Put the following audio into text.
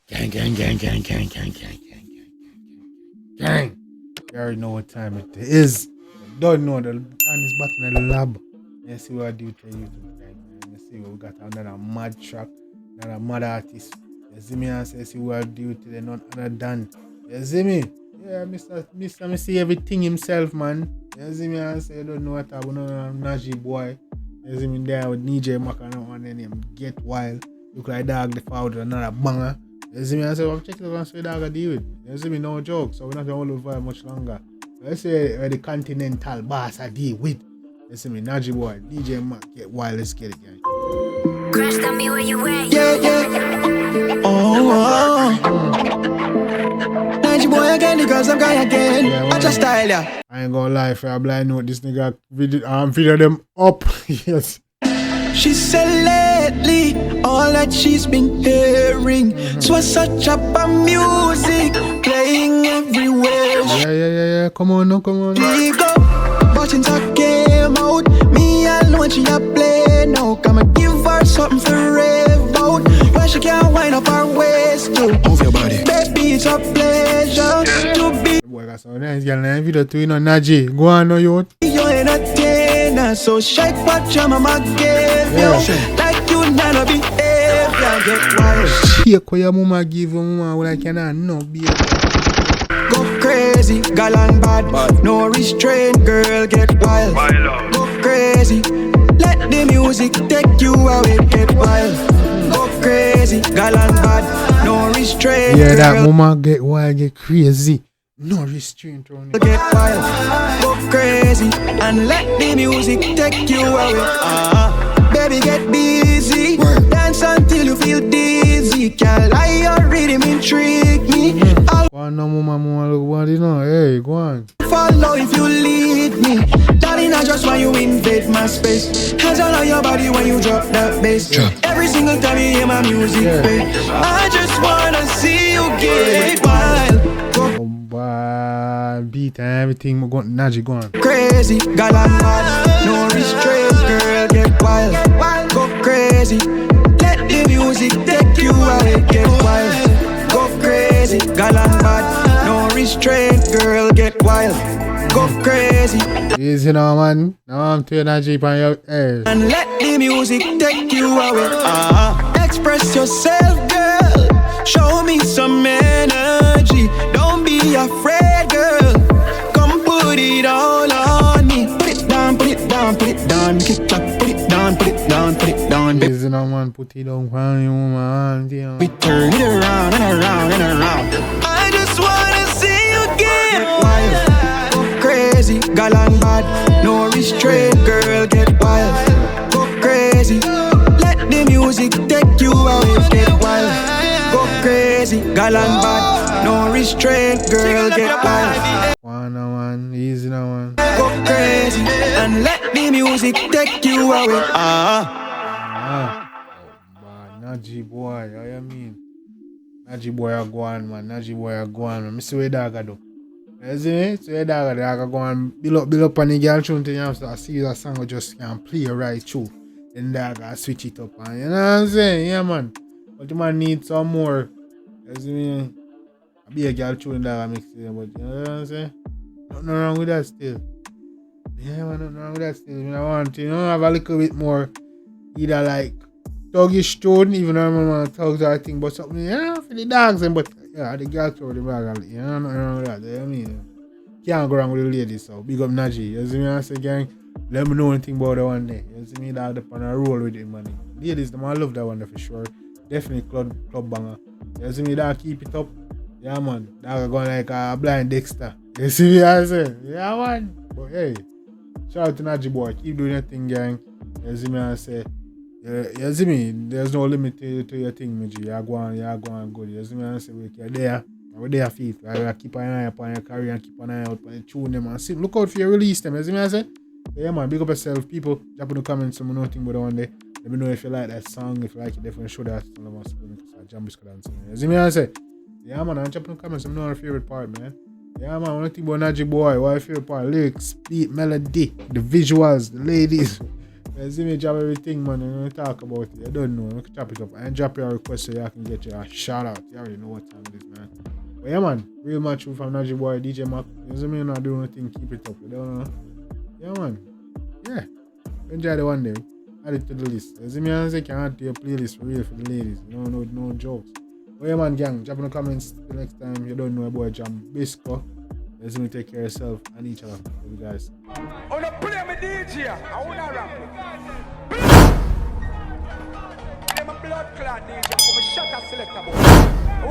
Gang, gang, gang, gang, gang, gang, gang, gang, gang, gang. You already know what time it is. You don't know the man is back in the lab. Let's see what I do to YouTube gang, man. Let's see what we got another mad track, another mad artist. You see me and say, see what I do today, not another done. You see me? Yeah, Mr. Me see everything himself, man. You see me and say, you don't know what I'm Nigy boy. You see me there with Nigy Mac and one name Get Wild. Look like dog the forward another banger. You see me and say, I'm checking it out and say dog I deal with. You see me, no joke, so we're not going to hold over much longer. Let's say where the continental boss I deal with. You see me, Nigy boy, DJ Mac, Get Wild, let's get it, guys. Crash, tell me where you at. Yeah, yeah. Oh. Nigy boy again, the girls I'm guy again. Yeah, Watch your style, yeah. I ain't gonna lie, for a blind note, this nigga video them up. Yes. She said lately, all that she's been hearing. So I search up on music, playing everywhere. Yeah. Come on now. We go, watching talk came out. Me alone, she a play now. Come and give her something for rev out. Where she can't wind up her waist to move your body. Baby, it's a pleasure to be. Boy, got some nice girl in video too, you know, Nigy. Go on now, you. You're entertainer, so shake what your mama gave you. Like you never behave, yeah, get wild. Shake what your mama give you, mama, what I cannot know, baby. Go crazy, gal and bad, no restraint, girl, get wild. Go crazy, let the music take you away, get wild. Go crazy, gal and bad, no restraint, yeah, girl. that mama get wild, get crazy. No restraint on it. Get wild, go crazy, and let the music take you away. Baby, get busy, dance until you feel dizzy. Can't lie, your rhythm intrigue me. I'll Go on now, mama, look what you know. Hey, go on. follow if you lead me. Darling, I just want you invade my space. Hands all on your body when you drop that bass. Every single time you hear my music, babe. I just wanna see you get wild. Go Beat and everything, go Nigy, go on. crazy, gal and bad, no restraint, girl, get wild. Go crazy, let the music take you away, get wild. Go crazy, gal and bad, no restraint, girl, get wild. Go crazy, Easy now, man. Now I'm to Nigy on your ears. and let the music take you away. Express yourself, girl. Show me some energy. Don't be afraid, girl. Come put it all on me. Put it down, put it down, put it down. Kick up, put it down, put it down, put it down. Baby, Easy now, man. Put it down for you, man. Damn. we turn it around and around and around. I just wanna see you get wild. Go crazy, gal and bad, no restraint, girl, get wild. Go crazy, let the music take you away, get wild. Go crazy, gal and bad, no restraint, girl, get wild. One now, man. Easy now, man. Go crazy, and let the music take you away. Nigy boy, how you mean? Nigy boy a go on, man. Nigy boy a go on, man. I see what dog a do. You see me? So your dog a go on, build up on the girl tune thing. I see that song just can play right through. Then dog a switch it up, and you know what I'm saying? Yeah, man. But the man need some more. You see me? I be a girl tune dog mix it, but you know what I'm saying? Nothing wrong with that still. Yeah, man, nothing wrong with that still. I want to, have a little bit more, either like thuggish tone, even though I'm thugs or thing, but something, for the dogs, but yeah, the girls throw the bag, nothing wrong with that, you know what I mean? Can't go wrong with the ladies, so big up Nigy, you see me, I say, gang, let me know anything about that one day, you see me, dog, up on a roll with it, man. Ladies, I love that one for sure, definitely club banger, you see me, dog, keep it up, yeah, man, dog, going like a blind Dexter, you see me, I say, yeah, man, but hey, shout out to Nigy boy, keep doing your thing, gang, you see me, I say, you see me, there's no limit to your thing, Nigy. You're going good. You see me, I say, we're there. We're there, feet. I keep an eye upon your career and keep an eye out on the tune them and see. Look out for your release them. You see me, I say? Yeah, man, big up yourself. People, drop in the comments some nothing but one day. Let me know if you like that song. If you like it, definitely show that to them. Jambisco dancing. You see me, I say? Yeah, man, drop in the comments some know your favorite part, man. Yeah, man, one thing about Nigy boy, what your favorite part? Lyrics, beat, melody, the visuals, the ladies. You see me drop everything, man, and we talk about it. You don't know, we can chop it up. And drop your request so you can get your shout out. You already know what time it is, man. But yeah, man, real match from Nigy boy, DJ Mac. You see me not doing anything, keep it up. You don't know? Yeah, man. Yeah. Enjoy the one day. Add it to the list. You see me, I say, can add to your playlist for real for the ladies. You know, no jokes. But yeah, man, gang, drop in the comments till next time. You don't know your boy Jambisco. You see me, take care of yourself and each other. Love you guys. On a play me DJ, I wanna rap. I'm a blood clot DJ, I'm a shot a selector boy.